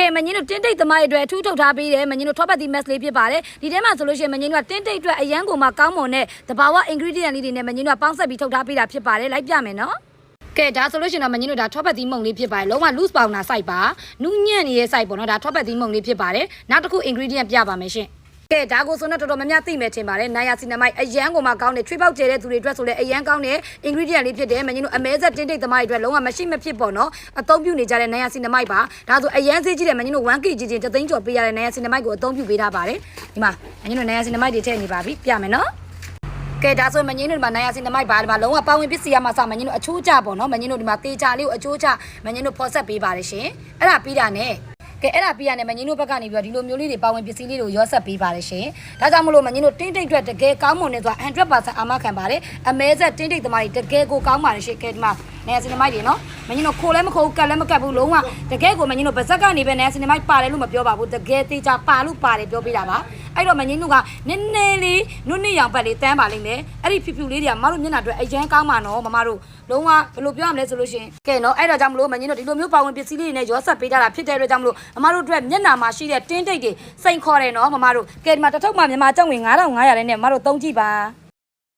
ကဲမင်းတို့တင်းတိတ်သမားတွေအတွက်အထူးထုတ်ထားပေးတယ်မင်းတို့ထောပတ်သီး mask လေးဖြစ်ပါတယ်ဒီထဲမှာဆိုလို့ရှိရင်မင်းတို့ကတင်းတိတ်အတွက်အရန်ကိုမှကောင်းမွန်တဲ့တဘာဝ ingredient လေးတွေနဲ့မင်းတို့ကပေါင်းစပ်ပြီးထုတ်ထားပေးတာဖြစ်ပါတယ်လိုက်ပြမယ်နော်ကဲဒါဆိုလို့ရှိရင်တော့မင်းတို့ဒါထောပတ်သီးမုံလေးဖြစ်ပါတယ်လုံးဝ loose powder site ပါနူးညံ့နေတဲ့ site ပေါ့နော်ဒါထောပတ်သီးမုံလေးဖြစ်ပါတယ်နောက်တစ်ခု ingredient ပြပါမယ်ရှင်ကဲဒါကိုဆိုတော့တော်တော်များများသိမယ်ထင်ပါတယ်နိုင်ယာစီနမိုက်အရန်ကိုမှကောင်းတယ်ထွေးပေါက်ကျဲတဲ့သူတွေအတွက်ဆိုလည်းအရန်ကောင်းတဲ့ ingredient လေးဖြစ်တယ်မင်းတို့အမဲဆက်တင်းတိတ်သမားတွေအတွက်လုံးဝမရှိမဖြစ်ပေါ့နော်အသုံးပြုနေကြတဲ့နိုင်ယာစီနမိုက်ပါဒါဆိုအရန်ဈေးကြီးတယ်မင်းတို့ 1kg ချင်း3သိန်းကျော်ပေးရတဲ့နိုင်ယာစီနမိုက်ကိုအသုံးပြုပေးထားပါတယ်ဒီမှာမင်းတို့နိုင်ယာစီနမိုက်တွေထည့်နေပါပြီပြမယ်နော်ကဲဒါဆိုမင်းတို့ဒီမှာနိုင်ယာစီနမိုက်ပါဒီမှာလုံးဝပေါဝင်ပစ္စည်းရမှာစမင်းတို့အချိုးကျပေါ့နော်မင်းတို့ဒီမှာတေချာလေးကိုအချိုးချမင်းတို့ဖော်ဆက်ပေးပါတယ်ရှင်အဲ့ဒါပြီးတာနဲ့ကဲအဲ့ဒါပြရနေမင်းတို့ဘက်ကနေပြီးတော့ဒီလိုမျိုးလေးတွေပါဝင်ပစ္စည်းလေးတွေကိုရောဆက်ပေးပါတယ်ရှင်ဒါကြောင့်မလို့မင်းတို့တင်းတိတ်အတွက်တကယ်ကောင်းမွန်နေဆိုတာ 100% အာမခံပါတယ်အမဲဆက်တင်းတိတ်သမားတွေတကယ်ကိုကောင်းပါတယ်ရှင်ကဲဒီမှာနေစင်နမိုက်တွေနော်မင်းတို့ခိုးလည်းမခိုးကတ်လည်းမကတ်ဘူးလုံးဝတကယ်ကိုမင်းတို့ဗဇက်ကနေပဲနေစင်နမိုက်ပါတယ်လို့မပြောပါဘူးတကယ်တေချာပါလို့ပါတယ်ပြောပေးတာပါအဲ့တော့မင်းတို့ကနည်းနည်းလေးနုနှစ်ရောင်ပတ်လေးတန်းပါလိမ့်မယ်အဲ့ဒီဖြူဖြူလေးတွေကမတို့မျက်နှာအတွက်အရန်ကောင်းပါနော်မတို့လုံးဝဘယ်လိုပြောရမလဲဆိုလို့ရှိရင်ကဲနော်အဲ့တော့ကြောင့်မလို့မင်းတို့ဒီလိုမျိုးပါဝင်ပစ္စည်းလေးတွေနဲ့ရောဆက်ပေးထားတာဖြစ်တဲ့အတွက်ကြောင့်မလို့မတို့အတွက်မျက်နှာမှာရှိတဲ့တင်းတိတ်တွေစိန်ခေါ်တယ်နော်မတို့ကဲဒီမှာတစ်ထုပ်မှမြန်မာကျပ်ငွေ9500နဲ့မတို့သုံးကြည့်ပါ